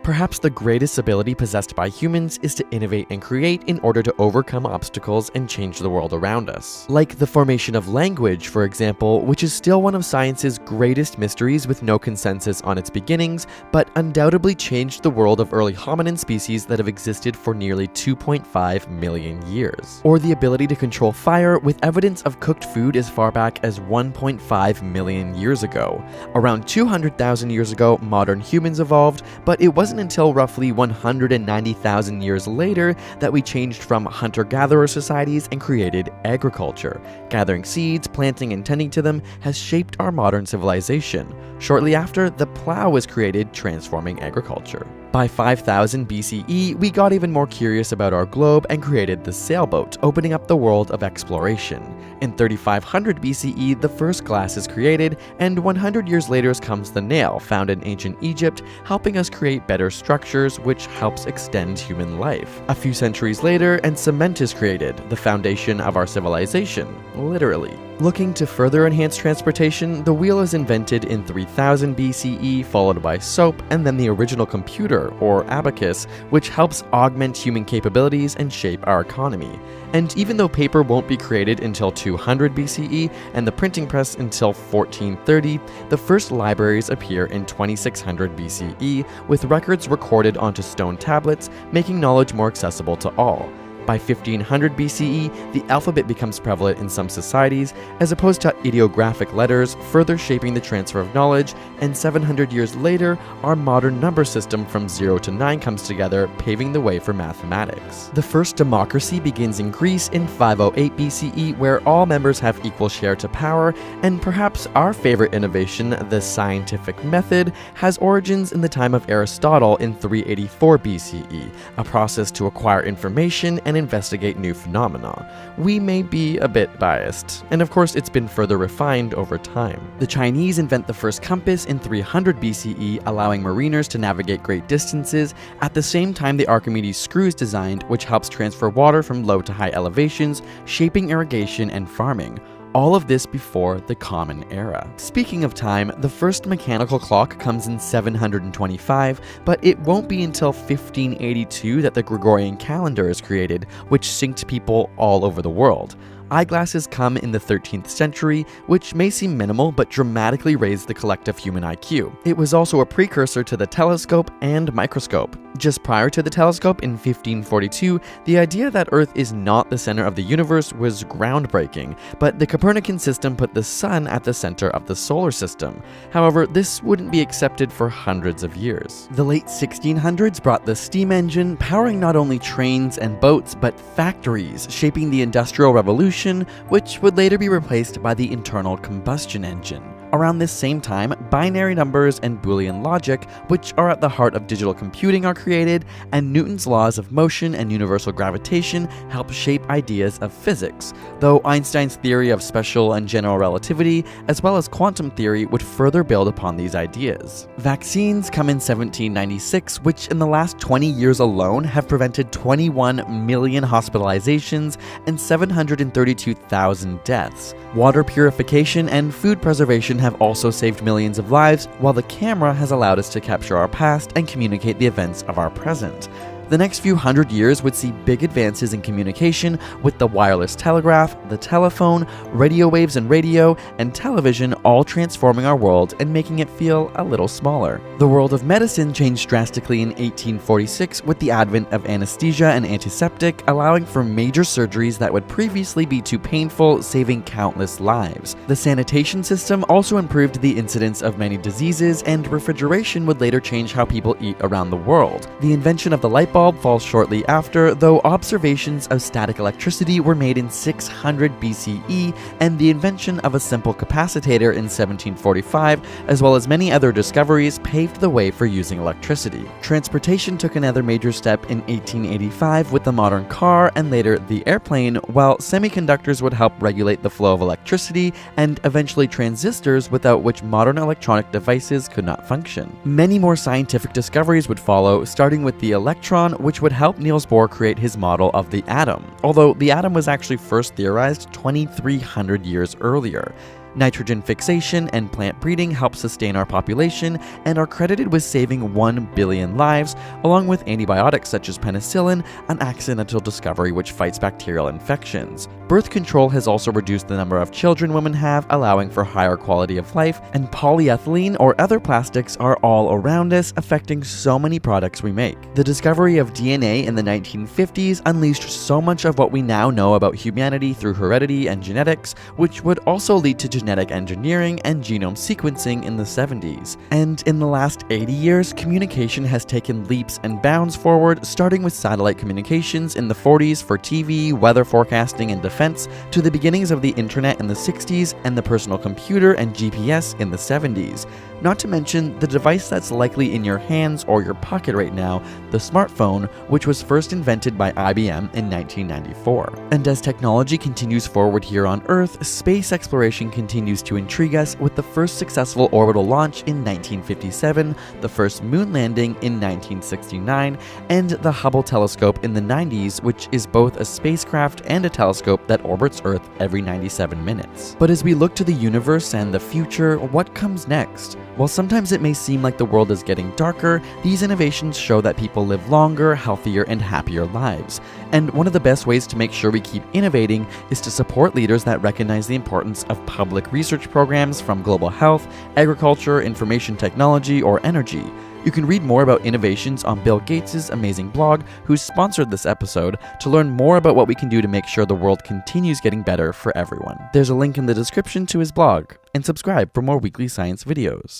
Perhaps the greatest ability possessed by humans is to innovate and create in order to overcome obstacles and change the world around us. Like the formation of language, for example, which is still one of science's greatest mysteries with no consensus on its beginnings, but undoubtedly changed the world of early hominin species that have existed for nearly 2.5 million years. Or the ability to control fire with evidence of cooked food as far back as 1.5 million years ago. Around 200,000 years ago, modern humans evolved, but it wasn't until roughly 190,000 years later that we changed from hunter-gatherer societies and created agriculture. Gathering seeds, planting and tending to them has shaped our modern civilization. Shortly after, the plow was created, transforming agriculture. By 5000 BCE, we got even more curious about our globe and created the sailboat, opening up the world of exploration. In 3500 BCE, the first glass is created, and 100 years later comes the nail, found in ancient Egypt, helping us create better structures, which helps extend human life. A few centuries later, and cement is created, the foundation of our civilization, literally. Looking to further enhance transportation, the wheel is invented in 3000 BCE, followed by soap, and then the original computer, or abacus, which helps augment human capabilities and shape our economy. And even though paper won't be created until 200 BCE and the printing press until 1430, the first libraries appear in 2600 BCE, with records recorded onto stone tablets, making knowledge more accessible to all. By 1500 BCE, the alphabet becomes prevalent in some societies, as opposed to ideographic letters, further shaping the transfer of knowledge, and 700 years later, our modern number system from 0 to 9 comes together, paving the way for mathematics. The first democracy begins in Greece in 508 BCE, where all members have equal share to power, and perhaps our favorite innovation, the scientific method, has origins in the time of Aristotle in 384 BCE, a process to acquire information and investigate new phenomena. We may be a bit biased, and of course it's been further refined over time. The Chinese invent the first compass in 300 BCE, allowing mariners to navigate great distances. At the same time, the Archimedes screw is designed, which helps transfer water from low to high elevations, shaping irrigation and farming. All of this before the Common Era. Speaking of time, the first mechanical clock comes in 725, but it won't be until 1582 that the Gregorian calendar is created, which synced people all over the world. Eyeglasses come in the 13th century, which may seem minimal but dramatically raised the collective human IQ. It was also a precursor to the telescope and microscope. Just prior to the telescope in 1542, the idea that Earth is not the center of the universe was groundbreaking, but the Copernican system put the sun at the center of the solar system. However, this wouldn't be accepted for hundreds of years. The late 1600s brought the steam engine, powering not only trains and boats, but factories, shaping the Industrial Revolution, which would later be replaced by the internal combustion engine. Around this same time, binary numbers and Boolean logic, which are at the heart of digital computing, are created, and Newton's laws of motion and universal gravitation help shape ideas of physics, though Einstein's theory of special and general relativity, as well as quantum theory, would further build upon these ideas. Vaccines come in 1796, which in the last 20 years alone have prevented 21 million hospitalizations and 732,000 deaths. Water purification and food preservation have also saved millions of lives, while the camera has allowed us to capture our past and communicate the events of our present. The next few hundred years would see big advances in communication, with the wireless telegraph, the telephone, radio waves and radio, and television all transforming our world and making it feel a little smaller. The world of medicine changed drastically in 1846 with the advent of anesthesia and antiseptic, allowing for major surgeries that would previously be too painful, saving countless lives. The sanitation system also improved the incidence of many diseases, and refrigeration would later change how people eat around the world. The invention of the light bulb falls shortly after, though observations of static electricity were made in 600 BCE, and the invention of a simple capacitor in 1745, as well as many other discoveries, paved the way for using electricity. Transportation took another major step in 1885 with the modern car and later the airplane, while semiconductors would help regulate the flow of electricity, and eventually transistors, without which modern electronic devices could not function. Many more scientific discoveries would follow, starting with the electron, which would help Niels Bohr create his model of the atom, although the atom was actually first theorized 2,300 years earlier. Nitrogen fixation and plant breeding help sustain our population and are credited with saving 1 billion lives, along with antibiotics such as penicillin, an accidental discovery which fights bacterial infections. Birth control has also reduced the number of children women have, allowing for higher quality of life, and polyethylene or other plastics are all around us, affecting so many products we make. The discovery of DNA in the 1950s unleashed so much of what we now know about humanity through heredity and genetics, which would also lead to genetic engineering and genome sequencing in the 70s. And in the last 80 years, communication has taken leaps and bounds forward, starting with satellite communications in the 40s for TV, weather forecasting, and defense, to the beginnings of the internet in the 60s and the personal computer and GPS in the 70s. Not to mention the device that's likely in your hands or your pocket right now, the smartphone, which was first invented by IBM in 1994. And as technology continues forward here on Earth, space exploration continues to intrigue us, with the first successful orbital launch in 1957, the first moon landing in 1969, and the Hubble telescope in the 90s, which is both a spacecraft and a telescope that orbits Earth every 97 minutes. But as we look to the universe and the future, what comes next? While sometimes it may seem like the world is getting darker, these innovations show that people live longer, healthier, and happier lives. And one of the best ways to make sure we keep innovating is to support leaders that recognize the importance of public research programs from global health, agriculture, information technology, or energy. You can read more about innovations on Bill Gates' amazing blog, who sponsored this episode, to learn more about what we can do to make sure the world continues getting better for everyone. There's a link in the description to his blog, and subscribe for more weekly science videos.